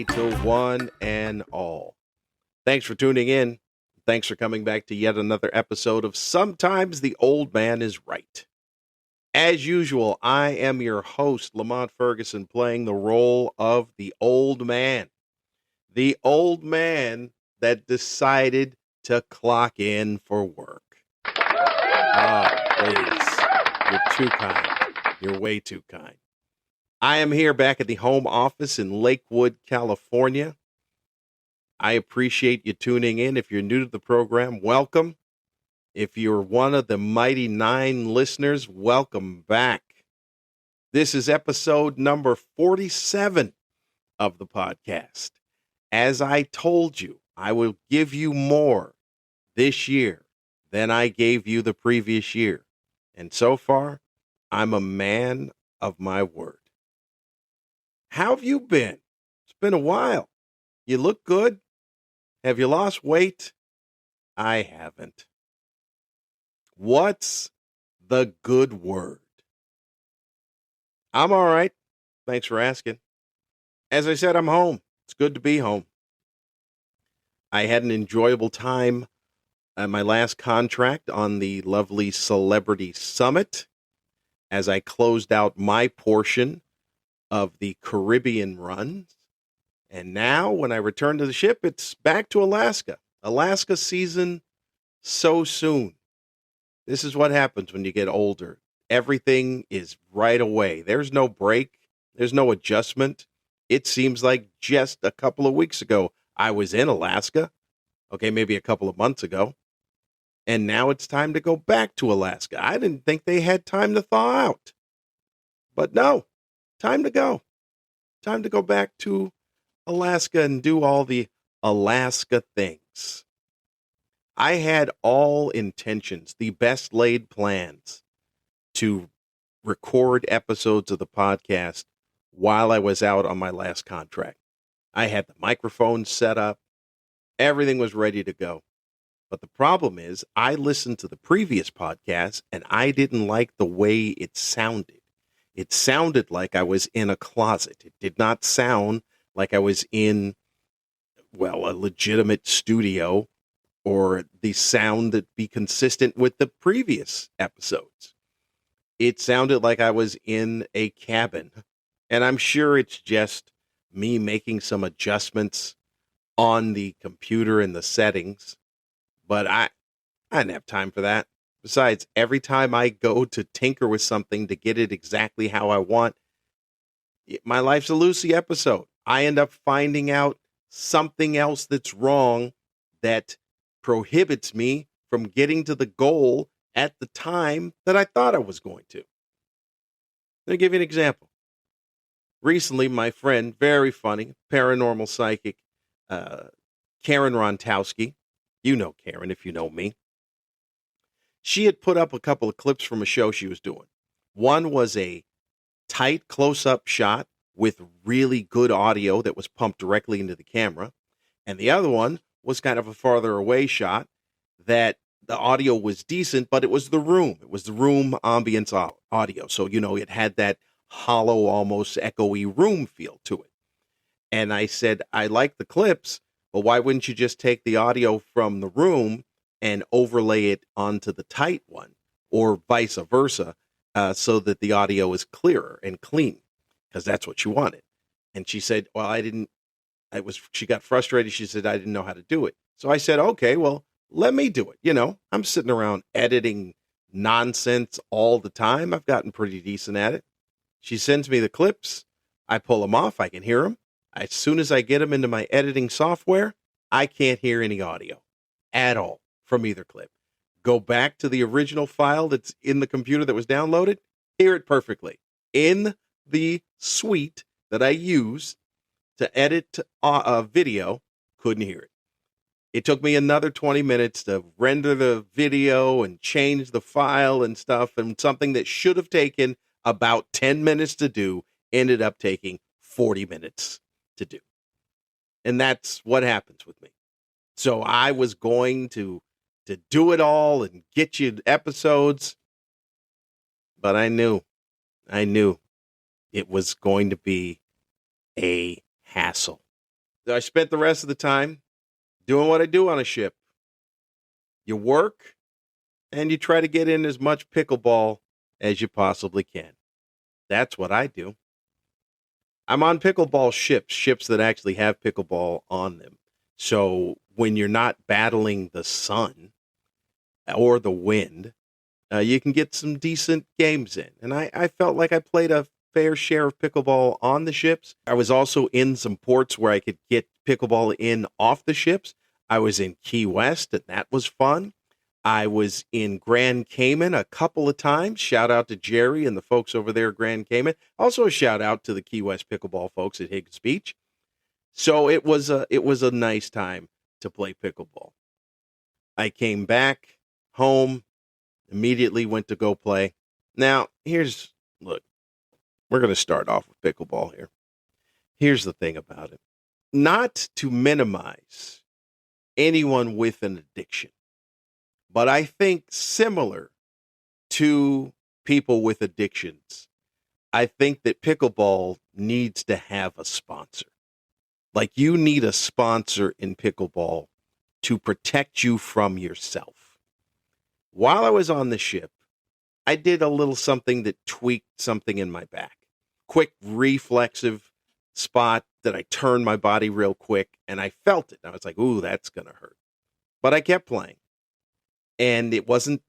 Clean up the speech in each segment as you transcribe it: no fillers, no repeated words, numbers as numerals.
day to one and all. Thanks for tuning in. Thanks for coming back to yet another episode of Sometimes the Old Man is Right. As usual, I am your host, Lamont Ferguson, playing the role of the old man. The old man that decided to clock in for work. Please. You're too kind. You're way too kind. I am here back at the home office in Lakewood, California. I appreciate you tuning in. If you're new to the program, welcome. If you're one of the mighty 9 listeners, welcome back. This is episode number 47 of the podcast. As I told you, I will give you more this year than I gave you the previous year. And so far, I'm a man of my word. How have you been? It's been a while. You look good. Have you lost weight? I haven't. What's the good word? I'm all right. Thanks for asking. As I said, I'm home. It's good to be home. I had an enjoyable time at my last contract on the lovely Celebrity Summit as I closed out my portion of the Caribbean runs. And now when I return to the ship, it's back to Alaska. Alaska season so soon. This is what happens when you get older. Everything is right away. There's no break. There's no adjustment. It seems like just a couple of weeks ago, I was in Alaska. Okay, maybe a couple of months ago. And now it's time to go back to Alaska. I didn't think they had time to thaw out. But no, time to go. Time to go back to Alaska and do all the Alaska things. I had all intentions, the best laid plans to record episodes of the podcast while I was out on my last contract. I had the microphone set up. Everything was ready to go. But the problem is I listened to the previous podcast and I didn't like the way it sounded. It sounded like I was in a closet. It did not sound like I was in, well, a legitimate studio or the sound that be consistent with the previous episodes. It sounded like I was in a cabin. And I'm sure it's just me making some adjustments on the computer and the settings. But I didn't have time for that. Besides, every time I go to tinker with something to get it exactly how I want, my Life's a Lucy episode, I end up finding out something else that's wrong that prohibits me from getting to the goal at the time that I thought I was going to. Let me give you an example. Recently, my friend, very funny, paranormal psychic, Karen Rontowski, you know Karen if you know me, she had put up a couple of clips from a show she was doing. One was a tight close-up shot with really good audio that was pumped directly into the camera. And the other one was kind of a farther away shot that the audio was decent, but it was the room. It was the room ambience audio. So, it had that hollow, almost echoey room feel to it. And I said, I like the clips, but why wouldn't you just take the audio from the room and overlay it onto the tight one, or vice versa, so that the audio is clearer and clean? Because that's what she wanted. And she said, well, she got frustrated. She said, I didn't know how to do it. So I said, okay, well, let me do it. I'm sitting around editing nonsense all the time. I've gotten pretty decent at it. She sends me the clips. I pull them off. I can hear them. As soon as I get them into my editing software, I can't hear any audio at all from either clip. Go back to the original file that's in the computer that was downloaded, hear it perfectly. In the suite that I use to edit video, couldn't hear it. It took me another 20 minutes to render the video and change the file and stuff, and something that should have taken about 10 minutes to do ended up taking 40 minutes to do. And that's what happens with me. So I was going to do it all and get you episodes, but I knew it was going to be a hassle. I spent the rest of the time doing what I do on a ship. You work and you try to get in as much pickleball as you possibly can. That's what I do. I'm on pickleball ships that actually have pickleball on them. So when you're not battling the sun or the wind, you can get some decent games in. And I felt like I played a fair share of pickleball on the ships. I was also in some ports where I could get pickleball in off the ships. I was in Key West, and that was fun. I was in Grand Cayman a couple of times. Shout out to Jerry and the folks over there at Grand Cayman. Also a shout out to the Key West pickleball folks at Higgins Beach. So it was a nice time to play pickleball. I came back home, immediately went to go play. Now, look, we're going to start off with pickleball here. Here's the thing about it. Not to minimize anyone with an addiction, but I think similar to people with addictions, I think that pickleball needs to have a sponsor. Like, you need a sponsor in pickleball to protect you from yourself. While I was on the ship, I did a little something that tweaked something in my back. Quick reflexive spot that I turned my body real quick, and I felt it. I was like, ooh, that's going to hurt. But I kept playing. And it wasn't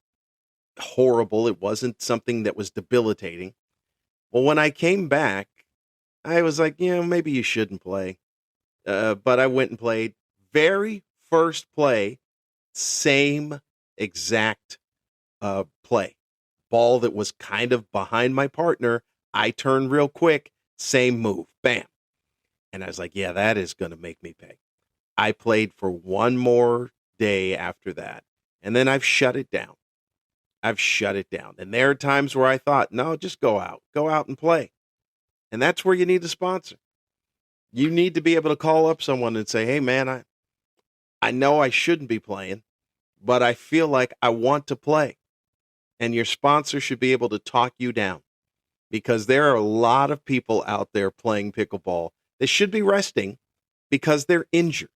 horrible. It wasn't something that was debilitating. Well, when I came back, I was like, maybe you shouldn't play. But I went and played. Very first play, same exact play. Ball that was kind of behind my partner. I turned real quick. Same move. Bam. And I was like, yeah, that is going to make me pay. I played for one more day after that. And then I've shut it down. And there are times where I thought, no, just go out and play. And that's where you need a sponsor. You need to be able to call up someone and say, hey, man, I know I shouldn't be playing, but I feel like I want to play. And your sponsor should be able to talk you down, because there are a lot of people out there playing pickleball that should be resting because they're injured.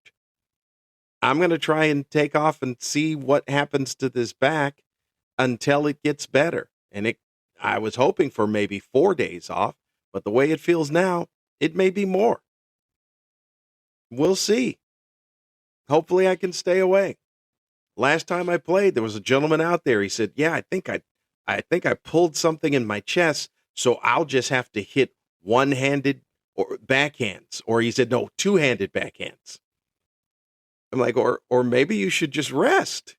I'm going to try and take off and see what happens to this back until it gets better. And I was hoping for maybe 4 days off, but the way it feels now, it may be more. We'll see. Hopefully I can stay away. Last time I played, there was a gentleman out there. He said, yeah, I think I pulled something in my chest, so I'll just have to hit one-handed or backhands. Or he said, no, two-handed backhands. I'm like, or maybe you should just rest.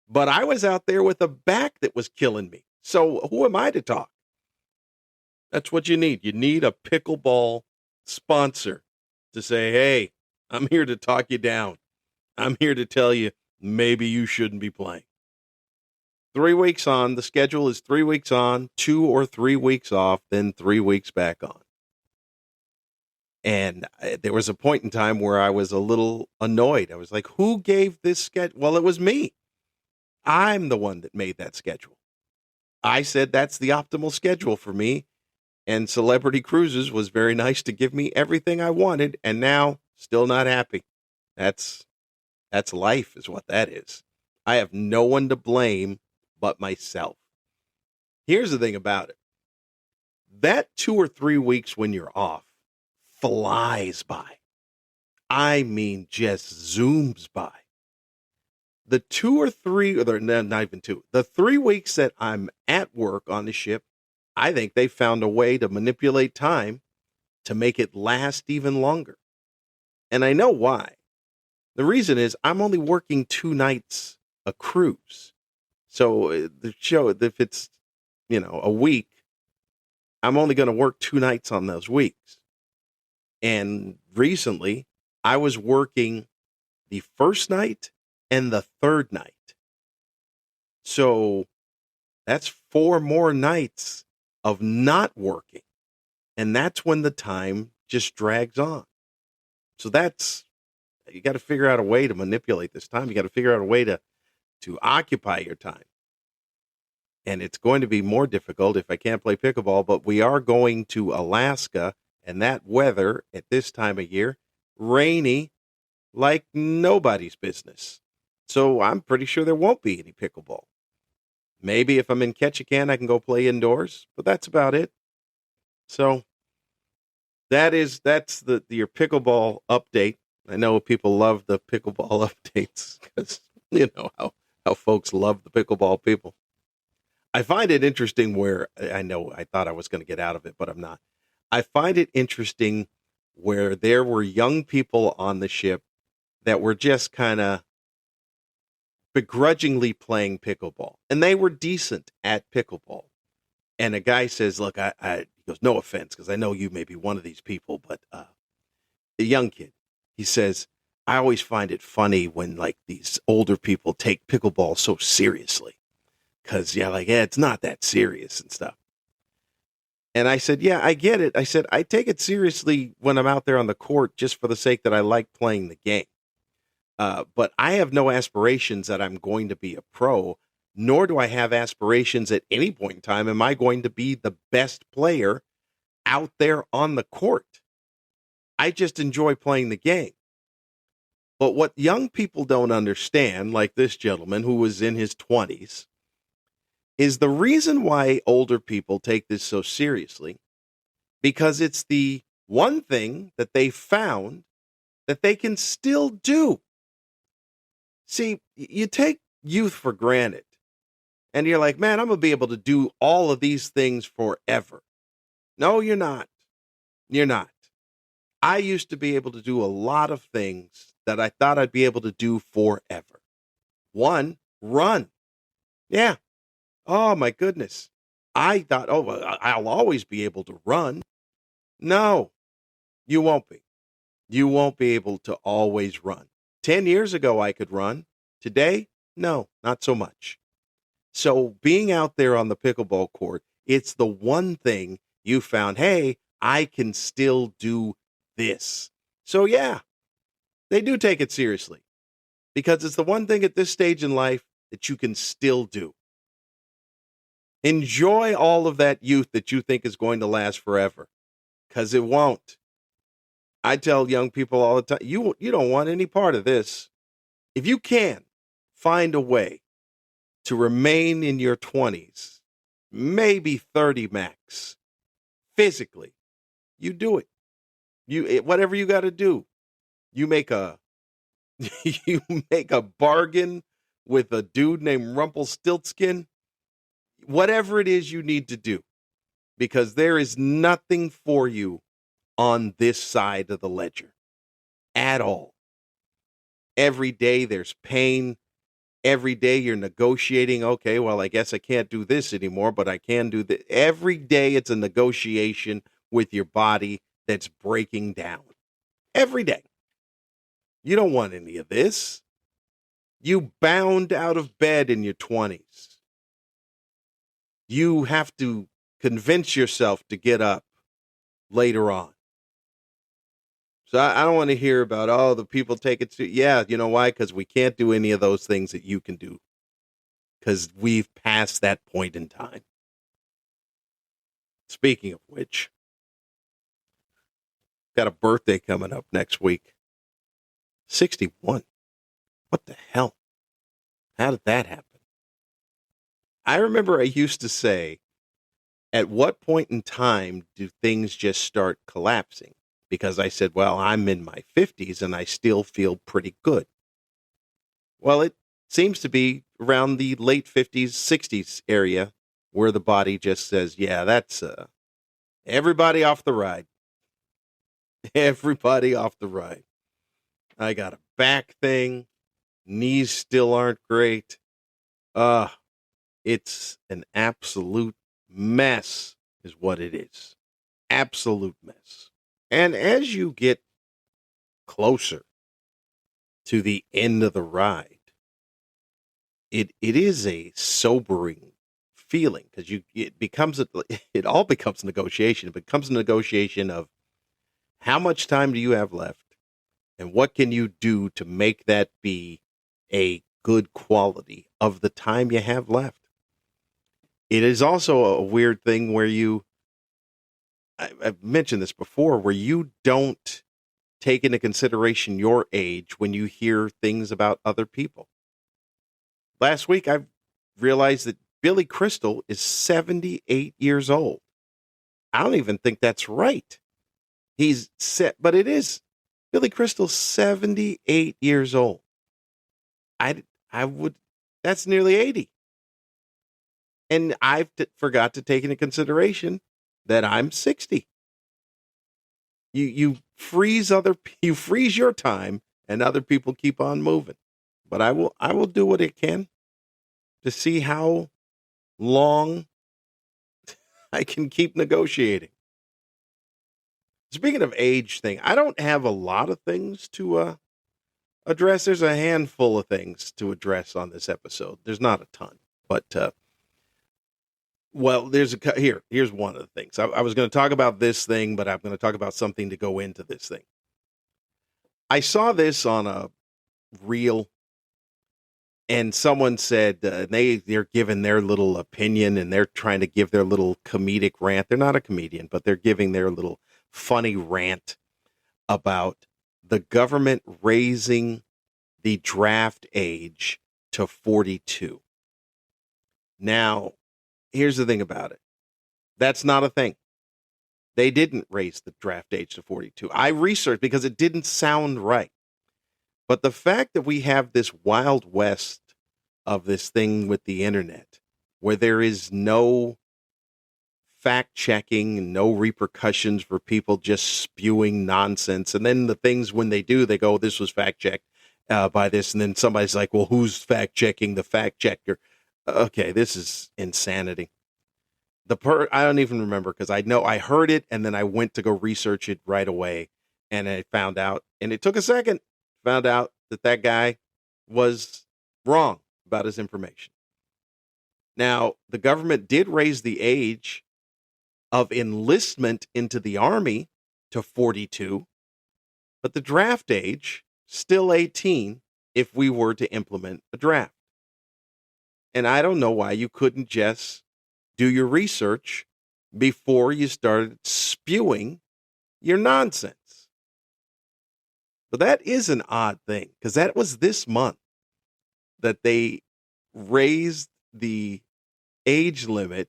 But I was out there with a back that was killing me. So who am I to talk? That's what you need. You need a pickleball sponsor to say, hey, I'm here to talk you down. I'm here to tell you maybe you shouldn't be playing. 3 weeks on. The schedule is 3 weeks on, 2 or 3 weeks off, then 3 weeks back on. And there was a point in time where I was a little annoyed. I was like, who gave this schedule? Well, it was me. I'm the one that made that schedule. I said that's the optimal schedule for me. And Celebrity Cruises was very nice to give me everything I wanted. And now, still not happy. That's life, is what that is. I have no one to blame but myself. Here's the thing about it. That 2 or 3 weeks when you're off flies by. I mean, just zooms by. The 2 or 3, or not even 2, the 3 weeks that I'm at work on the ship, I think they found a way to manipulate time to make it last even longer. And I know why. The reason is I'm only working 2 nights a cruise. So the show, if it's, a week, I'm only going to work 2 nights on those weeks. And recently, I was working the first night and the third night. So that's 4 more nights of not working. And that's when the time just drags on. So you got to figure out a way to manipulate this time. You got to figure out a way to occupy your time. And it's going to be more difficult if I can't play pickleball, but we are going to Alaska, and that weather at this time of year, rainy, like nobody's business. So I'm pretty sure there won't be any pickleball. Maybe if I'm in Ketchikan, I can go play indoors, but that's about it. So that's your pickleball update. I know people love the pickleball updates because you know how folks love the pickleball people. I find it interesting where I know I thought I was going to get out of it, but I'm not. I find it interesting where there were young people on the ship that were just kind of begrudgingly playing pickleball, and they were decent at pickleball. And a guy says, "Look, he goes, no offense, because I know you may be one of these people, but a young kid." He says, "I always find it funny when like these older people take pickleball so seriously, because it's not that serious and stuff." And I said, "Yeah, I get it." I said, "I take it seriously when I'm out there on the court, just for the sake that I like playing the game. But I have no aspirations that I'm going to be a pro, nor do I have aspirations at any point in time. Am I going to be the best player out there on the court? I just enjoy playing the game." But what young people don't understand, like this gentleman who was in his 20s, is the reason why older people take this so seriously, because it's the one thing that they found that they can still do. See, you take youth for granted, and you're like, man, I'm going to be able to do all of these things forever. No, you're not. You're not. I used to be able to do a lot of things that I thought I'd be able to do forever. One, run. Yeah. Oh, my goodness. I thought, oh, well, I'll always be able to run. No, you won't be. You won't be able to always run. 10 years ago, I could run. Today, no, not so much. So being out there on the pickleball court, it's the one thing you found, hey, I can still do this. So yeah, they do take it seriously, because it's the one thing at this stage in life that you can still do. Enjoy all of that youth that you think is going to last forever, because it won't. I tell young people all the time, you don't want any part of this. If you can find a way to remain in your 20s, maybe 30 max, physically, you do it. Whatever you got to do, you make a you make a bargain with a dude named Rumpelstiltskin. Whatever it is you need to do, because there is nothing for you on this side of the ledger at all. Every day there's pain. Every day you're negotiating. Okay, well, I guess I can't do this anymore, but I can do this. Every day it's a negotiation with your body that's breaking down. Every day. You don't want any of this. You bound out of bed in your 20s. You have to convince yourself to get up later on. So I don't want to hear about, oh, the people take it to, yeah, you know why? Because we can't do any of those things that you can do, because we've passed that point in time. Speaking of which, got a birthday coming up next week. 61. What the hell? How did that happen? I remember I used to say, at what point in time do things just start collapsing? Because I said, well, I'm in my 50s and I still feel pretty good. Well, it seems to be around the late 50s, 60s area where the body just says, yeah, that's everybody off the ride. Everybody off the ride. I got a back thing. Knees still aren't great. It's an absolute mess is what it is. Absolute mess. And as you get closer to the end of the ride, it is a sobering feeling, because it all becomes negotiation. It becomes a negotiation of how much time do you have left, and what can you do to make that be a good quality of the time you have left. It is also a weird thing where I've mentioned this before, where you don't take into consideration your age when you hear things about other people. Last week, I realized that Billy Crystal is 78 years old. I don't even think that's right. He's set, but it is. Billy Crystal's 78 years old. I would, that's nearly 80. And I forgot to take into consideration that I'm 60. You freeze your time, and other people keep on moving. But I will do what I can to see how long I can keep negotiating. Speaking of age thing, I don't have a lot of things to address. There's a handful of things to address on this episode. There's not a ton, but well, here's one of the things. I was going to talk about this thing, but I'm going to talk about something to go into this thing. I saw this on a reel, and someone said they're giving their little opinion, and they're trying to give their little comedic rant. They're not a comedian, but they're giving their little funny rant about the government raising the draft age to 42. Now, here's the thing about it. That's not a thing. They didn't raise the draft age to 42. I researched because it didn't sound right. But the fact that we have this wild west of this thing with the internet, where there is no fact checking, no repercussions for people just spewing nonsense. And then the things when they do, they go, this was fact checked by this. And then somebody's like, well, who's fact checking the fact checker? Okay, this is insanity. I don't even remember because I know I heard it and then I went to go research it right away. And I found out, and it took a second, found out that guy was wrong about his information. Now, the government did raise the age of enlistment into the Army to 42, but the draft age, still 18 if we were to implement a draft. And I don't know why you couldn't just do your research before you started spewing your nonsense. But that is an odd thing, because that was this month that they raised the age limit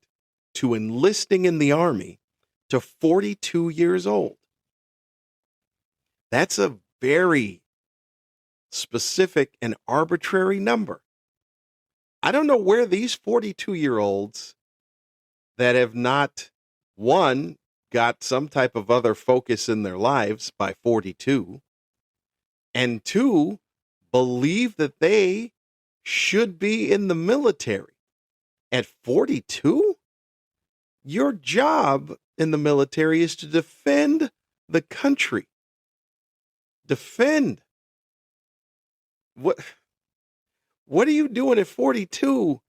to enlisting in the Army to 42 years old. That's a very specific and arbitrary number. I don't know where these 42-year-olds that have not, one, got some type of other focus in their lives by 42, and two, believe that they should be in the military at 42? Your job in the military is to defend the country. Defend. What are you doing at 42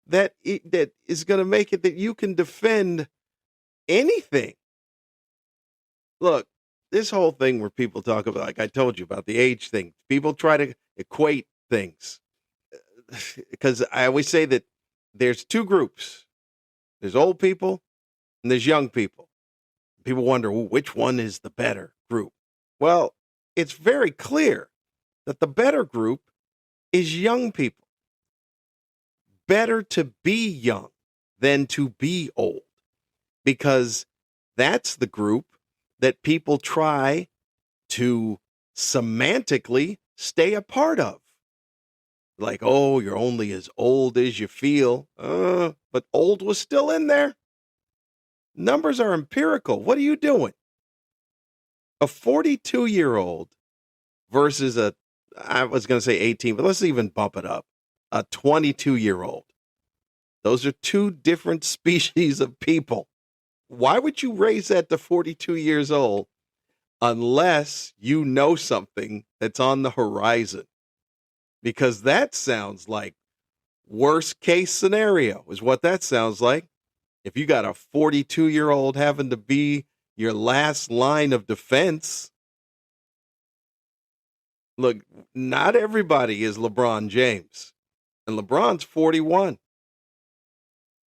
that is going to make it that you can defend anything? Look, this whole thing where people talk about, like I told you about the age thing, people try to equate things. Because I always say that there's two groups. There's old people and there's young people. People wonder, well, which one is the better group? Well, it's very clear that the better group is young people. Better to be young than to be old, because that's the group that people try to semantically stay a part of. Like, oh, you're only as old as you feel. But old was still in there. Numbers are empirical. What are you doing? A 42-year-old versus I was going to say 18, but let's even bump it up. A 22-year-old. Those are two different species of people. Why would you raise that to 42 years old unless you know something that's on the horizon? Because that sounds like worst case scenario is what that sounds like. If you got a 42-year-old having to be your last line of defense. Look, not everybody is LeBron James. And LeBron's 41.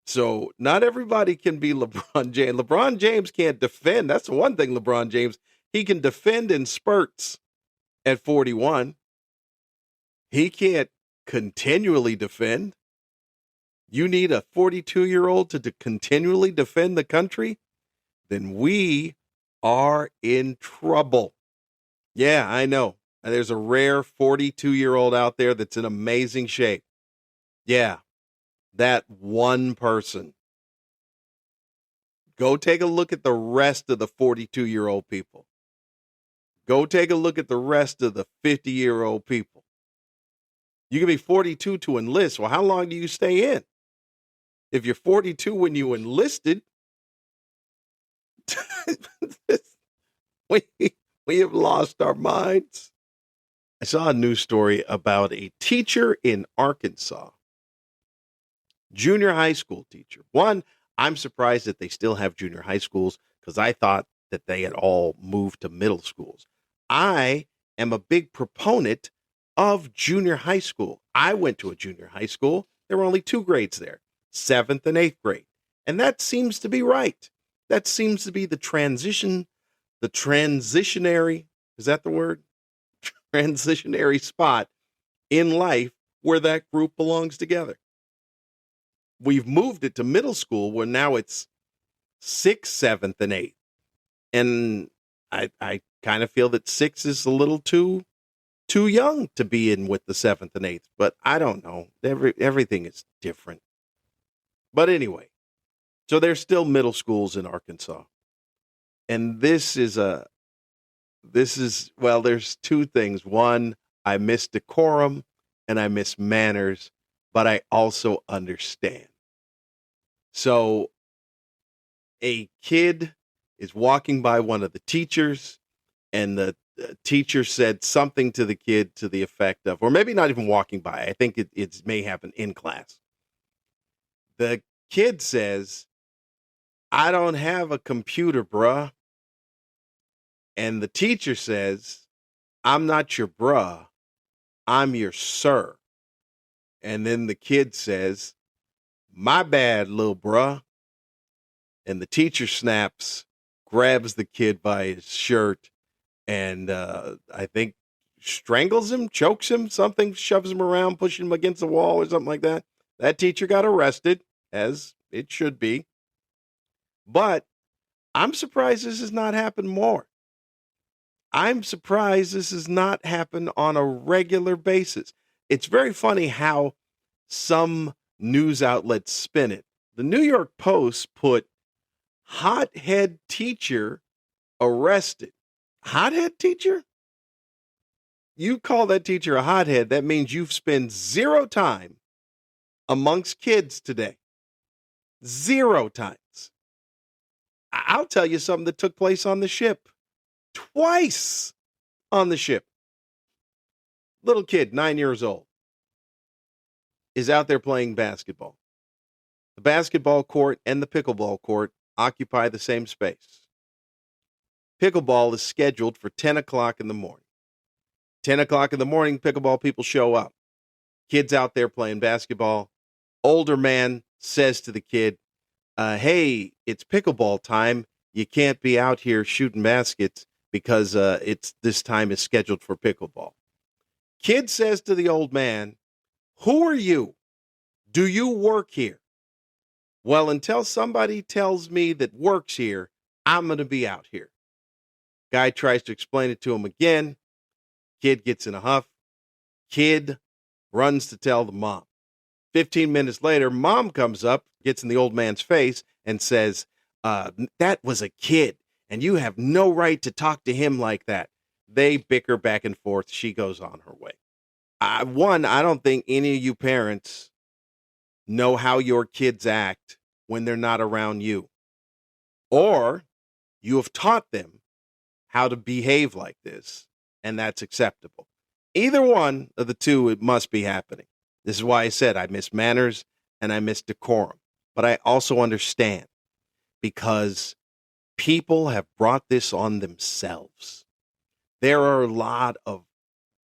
So not everybody can be LeBron James. LeBron James can't defend. That's the one thing LeBron James He can defend in spurts at 41. He can't continually defend. You need a 42-year-old to continually defend the country? Then we are in trouble. Yeah, I know. There's a rare 42-year-old out there that's in amazing shape. Yeah, that one person. Go take a look at the rest of the 42-year-old people. Go take a look at the rest of the 50-year-old people. You can be 42 to enlist. Well, how long do you stay in? If you're 42 when you enlisted, we have lost our minds. I saw a news story about a teacher in Arkansas, junior high school teacher. One, I'm surprised that they still have junior high schools because I thought that they had all moved to middle schools. I am a big proponent of junior high school. I went to a junior high school. There were only 2 grades there, 7th and 8th grade. And that seems to be right. That seems to be the transitionary, is that the word? Transitionary spot in life where that group belongs together. We've moved it to middle school where now it's 6th, 7th, and 8th. And I kind of feel that 6 is a little too young to be in with the 7th and 8th, but I don't know. Everything is different. But anyway, so there's still middle schools in Arkansas. And there's 2 things. One, I miss decorum and I miss manners, but I also understand. So a kid is walking by one of the teachers, and the teacher said something to the kid to the effect of, or maybe not even walking by, I think it may happen in class. The kid says, "I don't have a computer, bruh." And the teacher says, "I'm not your bruh, I'm your sir." And then the kid says, "My bad, little bruh." And the teacher snaps, grabs the kid by his shirt, and I think strangles him, chokes him, something, shoves him around, pushes him against the wall or something like that. That teacher got arrested, as it should be. But I'm surprised this has not happened more. I'm surprised this has not happened on a regular basis. It's very funny how some news outlets spin it. The New York Post put hothead teacher arrested. Hothead teacher? You call that teacher a hothead, that means you've spent 0 time amongst kids today. 0 times. I'll tell you something that took place on the ship. Twice on the ship. Little kid, 9 years old, is out there playing basketball. The basketball court and the pickleball court occupy the same space. Pickleball is scheduled for 10 o'clock in the morning. 10 o'clock in the morning, pickleball people show up. Kid's out there playing basketball. Older man says to the kid, "Hey, it's pickleball time. You can't be out here shooting baskets because this time is scheduled for pickleball." Kid says to the old man, "Who are you? Do you work here?" "Well, until somebody tells me that works here, I'm going to be out here." Guy tries to explain it to him again. Kid gets in a huff. Kid runs to tell the mom. 15 minutes later, mom comes up, gets in the old man's face, and says, "That was a kid, and you have no right to talk to him like that." They bicker back and forth. She goes on her way. I don't think any of you parents know how your kids act when they're not around you, or you have taught them how to behave like this, and that's acceptable. Either one of the two, it must be happening. This is why I said I miss manners and I miss decorum, but I also understand because people have brought this on themselves. There are a lot of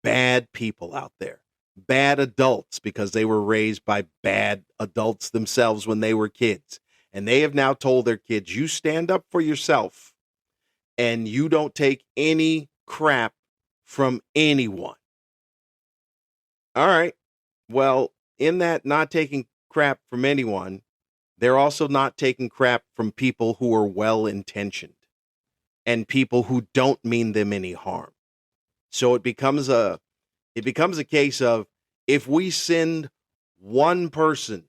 bad people out there, bad adults, because they were raised by bad adults themselves when they were kids. And they have now told their kids, you stand up for yourself and you don't take any crap from anyone. All right. Well, in that not taking crap from anyone, they're also not taking crap from people who are well-intentioned and people who don't mean them any harm. So it becomes a case of, if we send one person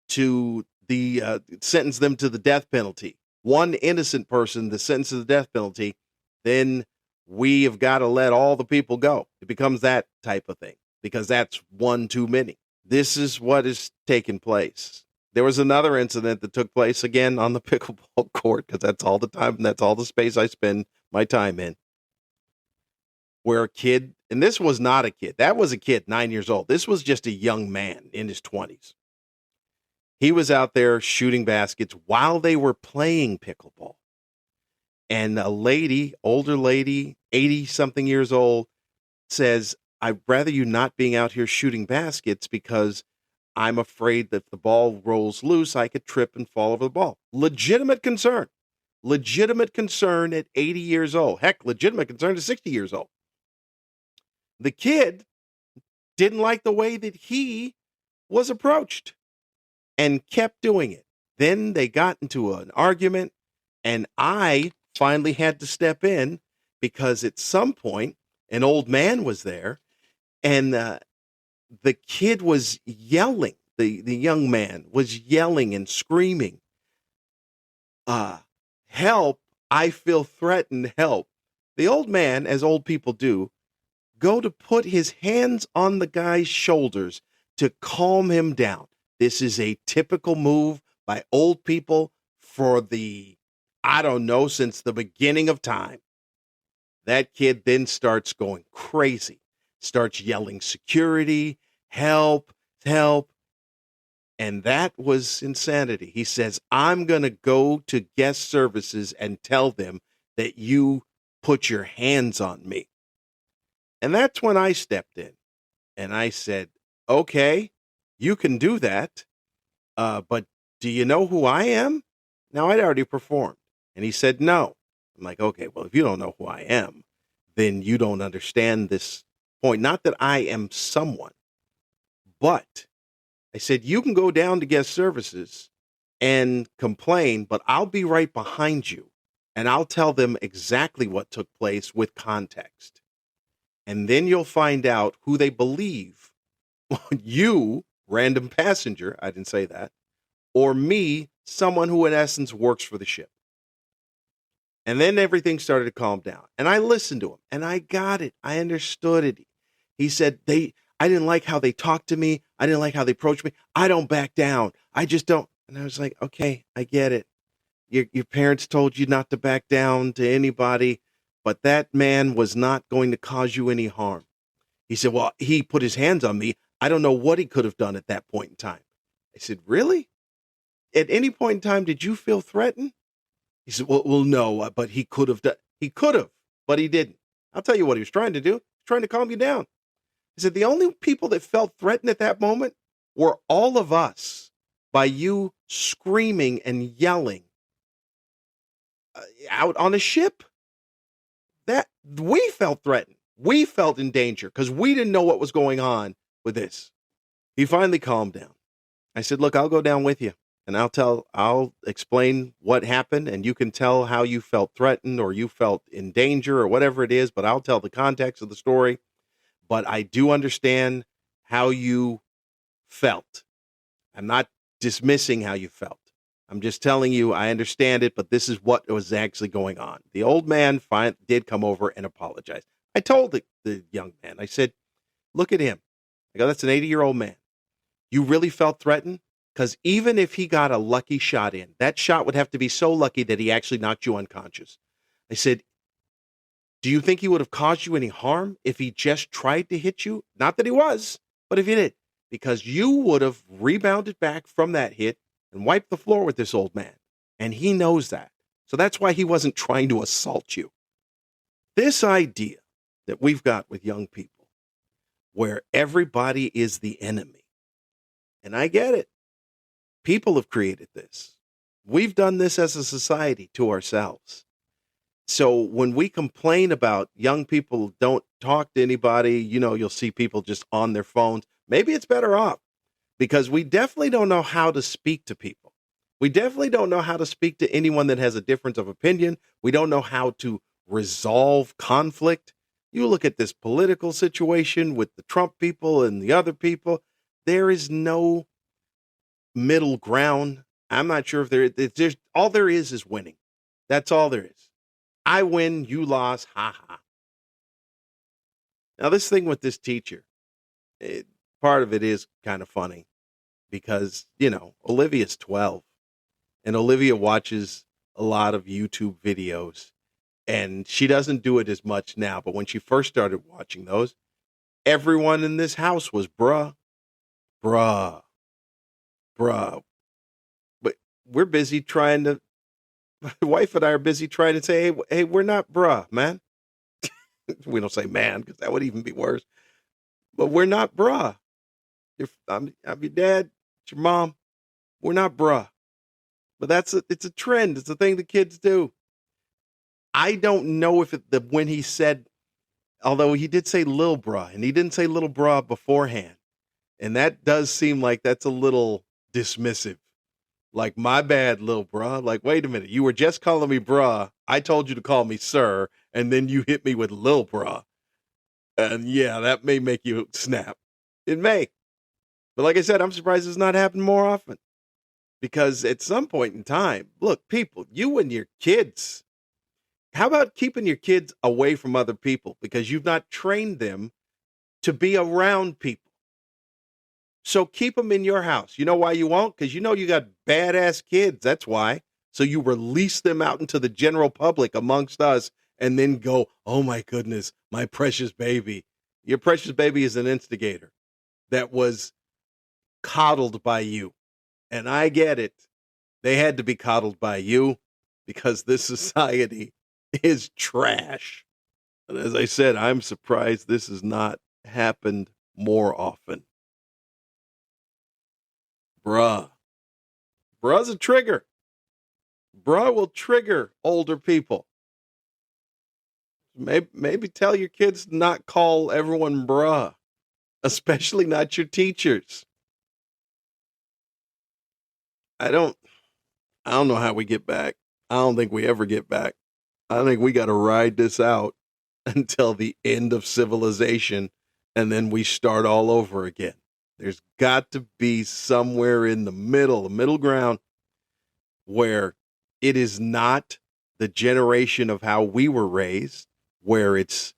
to the sentence them to the death penalty, one innocent person the sentence to the death penalty, then we have got to let all the people go. It becomes that type of thing, because that's one too many. This is what is taking place. There was another incident that took place again on the pickleball court, because that's all the time and that's all the space I spend my time in, where a kid, and this was not a kid, that was a kid 9 years old. This was just a young man in his 20s. He was out there shooting baskets while they were playing pickleball. And a lady, older lady, 80-something years old, says, I'd rather you not being out here shooting baskets, because I'm afraid that if the ball rolls loose, I could trip and fall over the ball. Legitimate concern. Legitimate concern at 80 years old. Heck, legitimate concern at 60 years old. The kid didn't like the way that he was approached and kept doing it. Then they got into an argument, and I finally had to step in, because at some point an old man was there, and the kid was yelling. The young man was yelling and screaming, help, I feel threatened, help. The old man, as old people do, go to put his hands on the guy's shoulders to calm him down. This is a typical move by old people for since the beginning of time. That kid then starts going crazy, starts yelling security, help, help. And that was insanity. He says, I'm going to go to guest services and tell them that you put your hands on me. And that's when I stepped in and I said, okay, you can do that. But do you know who I am? Now, I'd already performed. And he said, no. I'm like, okay, well, if you don't know who I am, then you don't understand this point. Not that I am someone, but I said, you can go down to guest services and complain, but I'll be right behind you and I'll tell them exactly what took place with context. And then you'll find out who they believe, you, random passenger, I didn't say that, or me, someone who in essence works for the ship. And then everything started to calm down. And I listened to him and I got it. I understood it. He said, I didn't like how they talked to me. I didn't like how they approached me. I don't back down. I just don't. And I was like, okay, I get it. Your parents told you not to back down to anybody, but that man was not going to cause you any harm. He said, well, he put his hands on me. I don't know what he could have done at that point in time. I said, really? At any point in time, did you feel threatened? He said, well, no, but he could have done. He could have, but he didn't. I'll tell you what he was trying to do. He was trying to calm you down. He said, the only people that felt threatened at that moment were all of us by you screaming and yelling out on a ship. That we felt threatened. We felt in danger because we didn't know what was going on with this. He finally calmed down. I said, look, I'll go down with you and I'll explain what happened and you can tell how you felt threatened or you felt in danger or whatever it is, but I'll tell the context of the story. But I do understand how you felt. I'm not dismissing how you felt. I'm just telling you, I understand it, but this is what was actually going on. The old man did come over and apologize. I told the young man, I said, look at him. I go, that's an 80-year-old man. You really felt threatened? Because even if he got a lucky shot in, that shot would have to be so lucky that he actually knocked you unconscious. I said, do you think he would have caused you any harm if he just tried to hit you? Not that he was, but if he did. Because you would have rebounded back from that hit and wiped the floor with this old man. And he knows that. So that's why he wasn't trying to assault you. This idea that we've got with young people, where everybody is the enemy. And I get it. People have created this. We've done this as a society to ourselves. So when we complain about young people don't talk to anybody, you'll see people just on their phones. Maybe it's better off because we definitely don't know how to speak to people. We definitely don't know how to speak to anyone that has a difference of opinion. We don't know how to resolve conflict. You look at this political situation with the Trump people and the other people, there is no middle ground. I'm not sure if there's all there is winning. That's all there is. I win, you lost, ha ha. Now, this thing with this teacher, part of it is kind of funny because, Olivia's 12 and Olivia watches a lot of YouTube videos and she doesn't do it as much now. But when she first started watching those, everyone in this house was bruh, bruh, bruh. But we're busy trying to, my wife and I are busy trying to say, hey, we're not bruh, man. We don't say man because that would even be worse. But we're not bruh. I'm your dad, it's your mom. We're not bruh. But it's a trend. It's a thing the kids do. I don't know if when he said, although he did say lil bruh, and he didn't say little bruh beforehand. And that does seem like that's a little dismissive. Like, my bad, lil bruh. Like, wait a minute. You were just calling me bruh. I told you to call me sir. And then you hit me with lil bruh. And yeah, that may make you snap. It may. But like I said, I'm surprised it's not happened more often. Because at some point in time, look, people, you and your kids, how about keeping your kids away from other people? Because you've not trained them to be around people. So keep them in your house. You know why you won't? Because you got badass kids. That's why. So you release them out into the general public amongst us and then go, oh my goodness, my precious baby. Your precious baby is an instigator that was coddled by you. And I get it. They had to be coddled by you because this society is trash. And as I said, I'm surprised this has not happened more often. Bruh. Bruh's a trigger. Bruh will trigger older people. Maybe tell your kids to not call everyone bruh, especially not your teachers. I don't know how we get back. I don't think we ever get back. I think we got to ride this out until the end of civilization, and then we start all over again. There's got to be somewhere in the middle ground, where it is not the generation of how we were raised, where it's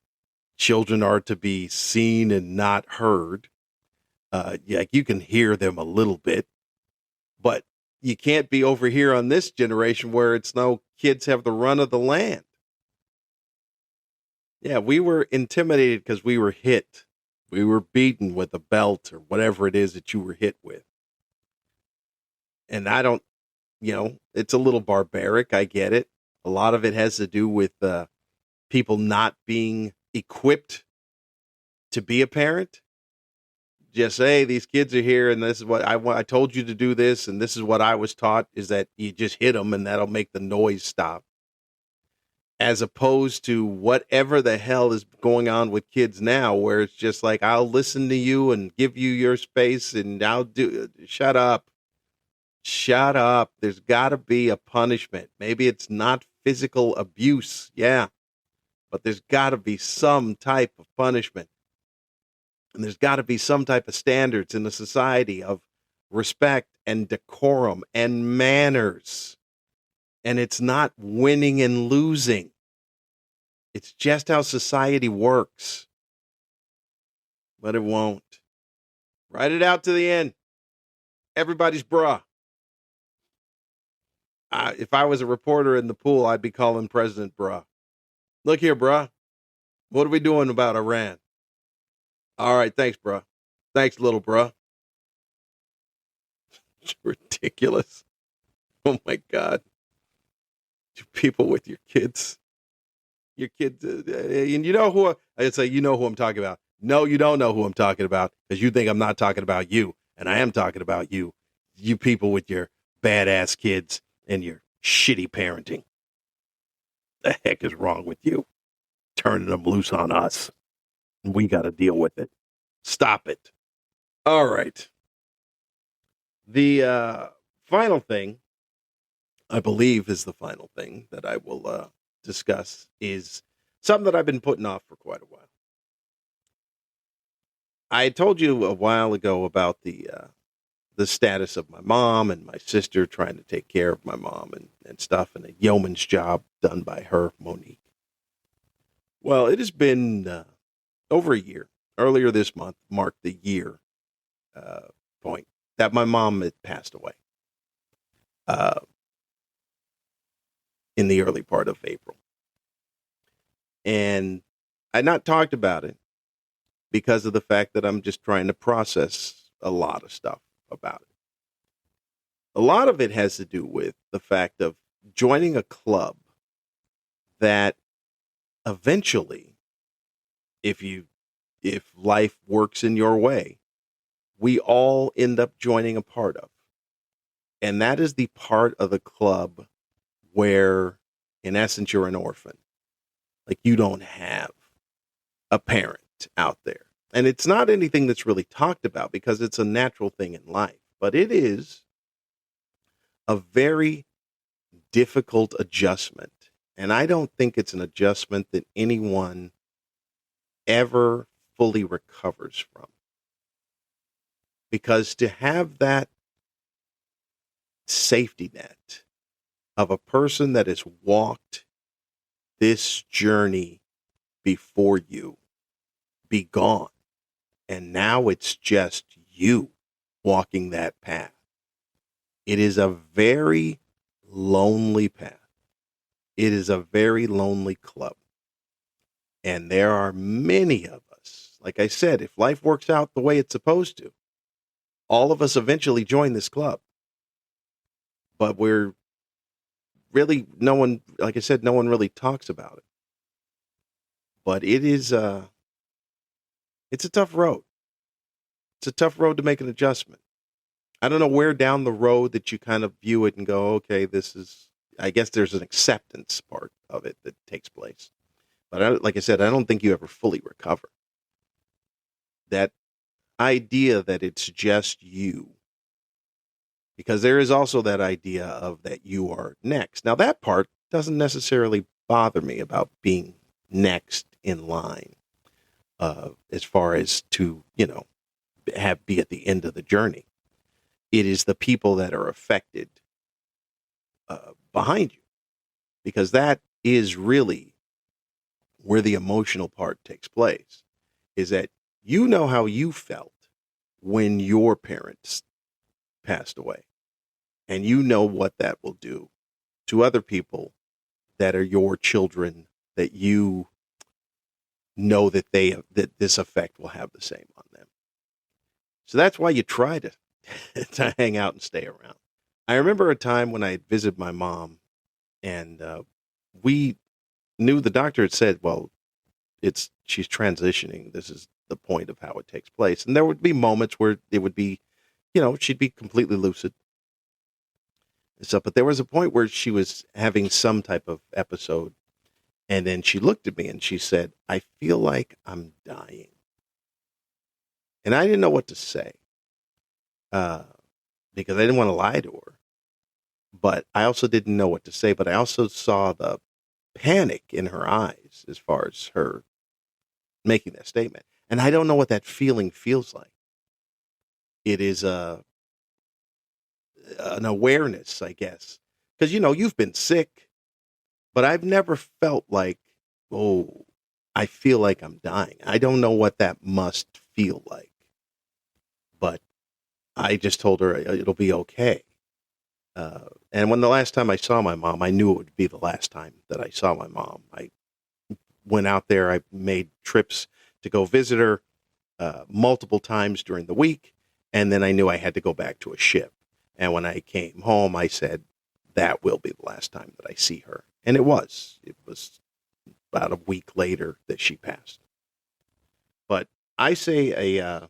children are to be seen and not heard. You can hear them a little bit, but you can't be over here on this generation where it's no kids have the run of the land. Yeah, we were intimidated because we were hit. We were beaten with a belt or whatever it is that you were hit with. And I don't, it's a little barbaric. I get it. A lot of it has to do with people not being equipped to be a parent. Just say, these kids are here and this is what I told you to do this. And this is what I was taught, is that you just hit them and that'll make the noise stop. As opposed to whatever the hell is going on with kids now, where it's just like, I'll listen to you and give you your space and shut up. Shut up. There's got to be a punishment. Maybe it's not physical abuse. Yeah. But there's got to be some type of punishment. And there's got to be some type of standards in the society of respect and decorum and manners. And it's not winning and losing. It's just how society works. But it won't. Write it out to the end. Everybody's bruh. If I was a reporter in the pool, I'd be calling President bruh. Look here, bruh. What are we doing about Iran? All right, thanks, bruh. Thanks, little bruh. It's ridiculous. Oh, my God. You people with your kids. Your kids. And you know who, I'd say, you know who I'm talking about. No, you don't know who I'm talking about because you think I'm not talking about you. And I am talking about you. You people with your badass kids and your shitty parenting. The heck is wrong with you? Turning them loose on us. We got to deal with it. Stop it. All right. The final thing, I believe is the final thing that I will discuss, is something that I've been putting off for quite a while. I told you a while ago about the status of my mom and my sister trying to take care of my mom and stuff, and a yeoman's job done by her, Monique. Well, it has been over a year. Earlier this month marked the year point that my mom had passed away uh, in the early part of April. And I'd not talked about it because of the fact that I'm just trying to process a lot of stuff about it. A lot of it has to do with the fact of joining a club that eventually, if life works in your way, we all end up joining a part of. And that is the part of the club where, in essence, you're an orphan. Like, you don't have a parent out there. And it's not anything that's really talked about because it's a natural thing in life. But it is a very difficult adjustment. And I don't think it's an adjustment that anyone ever fully recovers from. Because to have that safety net of a person that has walked this journey before you be gone, and now it's just you walking that path, it is a very lonely path. It is a very lonely club. And there are many of us, like I said, if life works out the way it's supposed to, all of us eventually join this club. But we're really, no one, like I said, no one really talks about it. But it is, it's a tough road. It's a tough road to make an adjustment. I don't know where down the road that you kind of view it and go, okay, this is, I guess there's an acceptance part of it that takes place. But like I said, I don't think you ever fully recover. That idea that it's just you. Because there is also that idea of that you are next. Now, that part doesn't necessarily bother me about being next in line as far as to, be at the end of the journey. It is the people that are affected behind you, because that is really where the emotional part takes place, is that you know how you felt when your parents passed away, and you know what that will do to other people that are your children, that you know that that this effect will have the same on them. So that's why you try to hang out and stay around. I remember a time when I visited my mom, and we knew the doctor had said, well, she's transitioning. This is the point of how it takes place. And there would be moments where it would be, she'd be completely lucid. So, but there was a point where she was having some type of episode, and then she looked at me and she said, I feel like I'm dying. And I didn't know what to say because I didn't want to lie to her. But I also didn't know what to say. But I also saw the panic in her eyes as far as her making that statement. And I don't know what that feeling feels like. It is an awareness, I guess. Because, you've been sick, but I've never felt like, oh, I feel like I'm dying. I don't know what that must feel like. But I just told her it'll be okay. And when the last time I saw my mom, I knew it would be the last time that I saw my mom. I went out there. I made trips to go visit her multiple times during the week. And then I knew I had to go back to a ship. And when I came home, I said, that will be the last time that I see her. And it was. It was about a week later that she passed. But I say a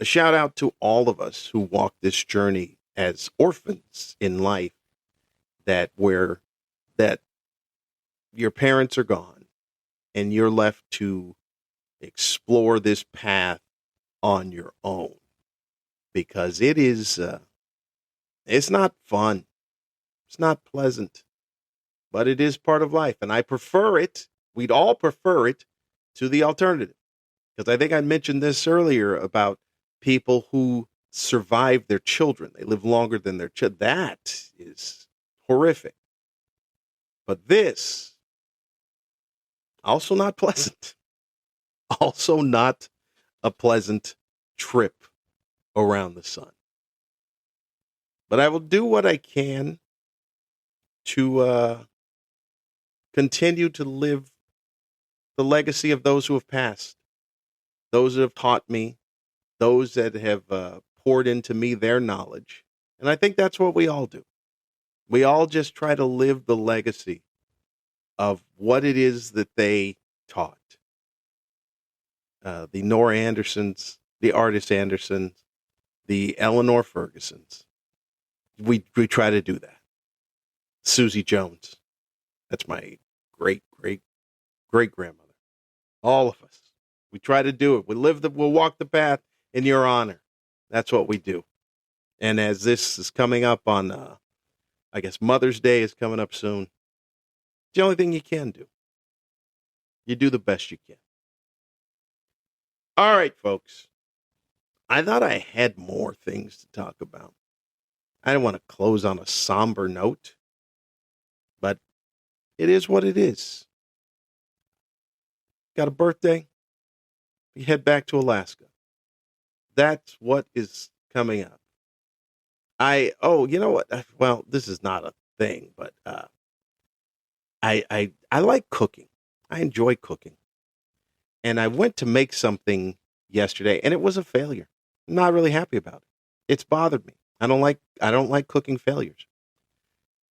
shout out to all of us who walk this journey as orphans in life, that your parents are gone and you're left to explore this path on your own, because it's not fun. It's not pleasant, but it is part of life. And I prefer it. We'd all prefer it to the alternative. Because I think I mentioned this earlier about people who survive their children. They live longer than their children. That is horrific. But this, also not pleasant. Also not a pleasant trip around the sun. But I will do what I can to continue to live the legacy of those who have passed, those that have taught me, those that have poured into me their knowledge. And I think that's what we all do. We all just try to live the legacy of what it is that they taught. The Nora Andersons, the Artis Andersons, the Eleanor Fergusons. We try to do that. Susie Jones. That's my great grandmother. All of us. We try to do it. We'll walk the path in your honor. That's what we do. And as this is coming up on, I guess Mother's Day is coming up soon. It's the only thing you can do. You do the best you can. All right, folks. I thought I had more things to talk about. I didn't want to close on a somber note, but it is what it is. Got a birthday? You head back to Alaska. That's what is coming up. You know what? Well, this is not a thing, but I like cooking. I enjoy cooking. And I went to make something yesterday, and it was a failure. I'm not really happy about it. It's bothered me. I don't like cooking failures.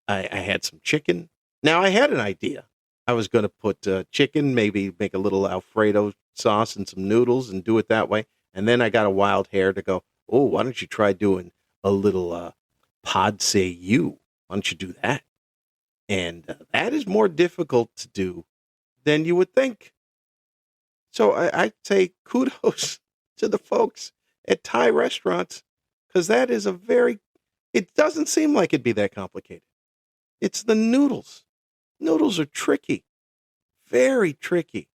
I had some chicken. Now, I had an idea. I was going to put chicken, maybe make a little Alfredo sauce and some noodles and do it that way. And then I got a wild hair to go, oh, why don't you try doing a little pod say you? Why don't you do that? And that is more difficult to do than you would think. So I say kudos to the folks at Thai restaurants, because that is it doesn't seem like it'd be that complicated. It's the noodles. Noodles are tricky, very tricky.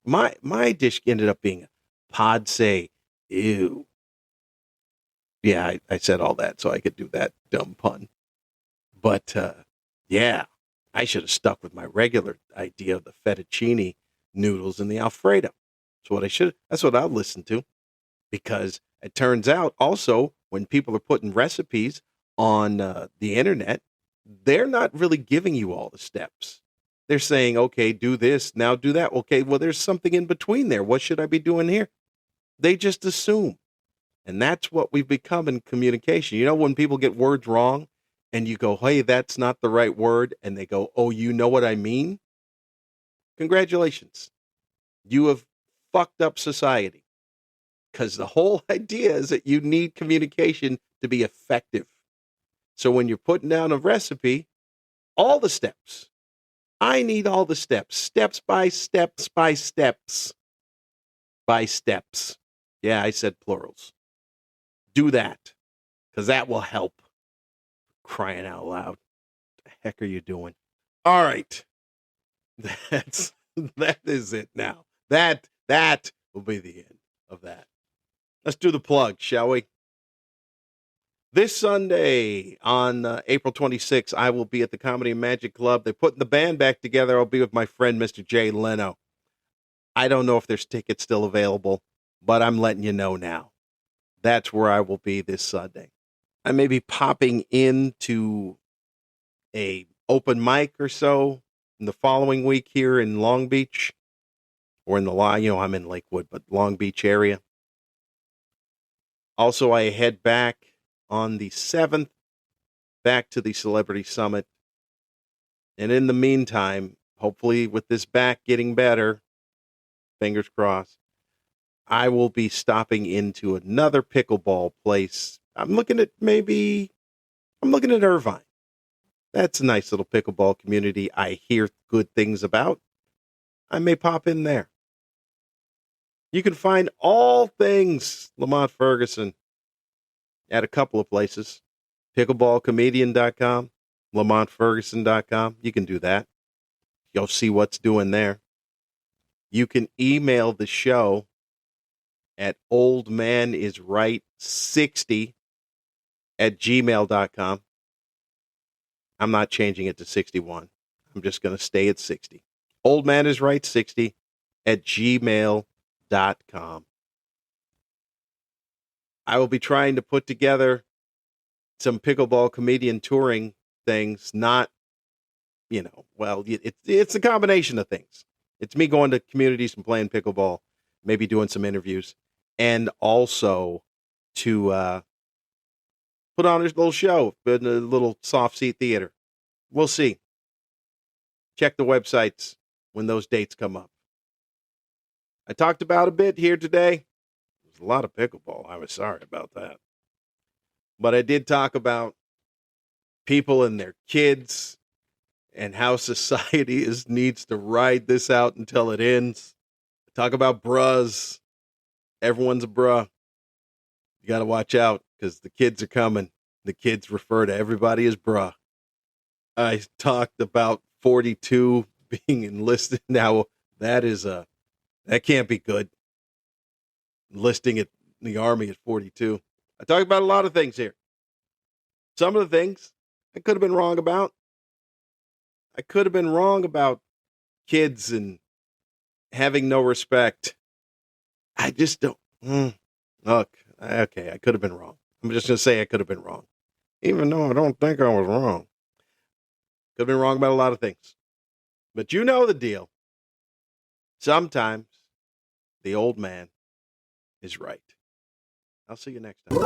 My dish ended up being a pod say ew. Yeah, I said all that so I could do that dumb pun. But yeah, I should have stuck with my regular idea of the fettuccine noodles and the Alfredo. That's what I'll listen to, because it turns out also when people are putting recipes on the internet, they're not really giving you all the steps. They're saying, okay, do this, now do that. Okay, well, there's something in between there. What should I be doing here? They just assume. And that's what we've become in communication. You know, when people get words wrong and you go, hey, that's not the right word. And they go, oh, you know what I mean? Congratulations. You have fucked up society, because the whole idea is that you need communication to be effective. So when you're putting down a recipe, all the steps, I need all the steps by steps. Yeah, I said plurals. Do that, because that will help. Crying out loud. What the heck are you doing? All right. That is it now. That will be the end of that. Let's do the plug, shall we? This Sunday on April 26th, I will be at the Comedy and Magic Club. They're putting the band back together. I'll be with my friend, Mr. Jay Leno. I don't know if there's tickets still available, but I'm letting you know now. That's where I will be this Sunday. I may be popping into a open mic or so in the following week here in Long Beach, or I'm in Lakewood, but Long Beach area. Also, I head back on the 7th, back to the Celebrity Summit. And in the meantime, hopefully with this back getting better, fingers crossed, I will be stopping into another pickleball place. I'm looking at Irvine. That's a nice little pickleball community I hear good things about. I may pop in there. You can find all things Lamont Ferguson at a couple of places. Pickleballcomedian.com, LamontFerguson.com. You can do that. You'll see what's doing there. You can email the show at oldmanisright60@gmail.com. I'm not changing it to 61. I'm just going to stay at 60. oldmanisright60@gmail.com. I will be trying to put together some pickleball comedian touring things, not, it's a combination of things. It's me going to communities and playing pickleball, maybe doing some interviews, and also to put on a little show in a little soft seat theater. We'll see. Check the websites when those dates come up. I talked about a bit here today. There's a lot of pickleball. I was sorry about that. But I did talk about people and their kids and how society needs to ride this out until it ends. Talk about bras. Everyone's a bra. You got to watch out because the kids are coming. The kids refer to everybody as bra. I talked about 42 being enlisted. Now, that can't be good. Enlisting at the Army at 42. I talked about a lot of things here. Some of the things I could have been wrong about. I could have been wrong about kids and having no respect. I just don't. Look, okay, I could have been wrong. I'm just going to say I could have been wrong. Even though I don't think I was wrong. Could have been wrong about a lot of things. But you know the deal. Sometimes the old man is right. I'll see you next time.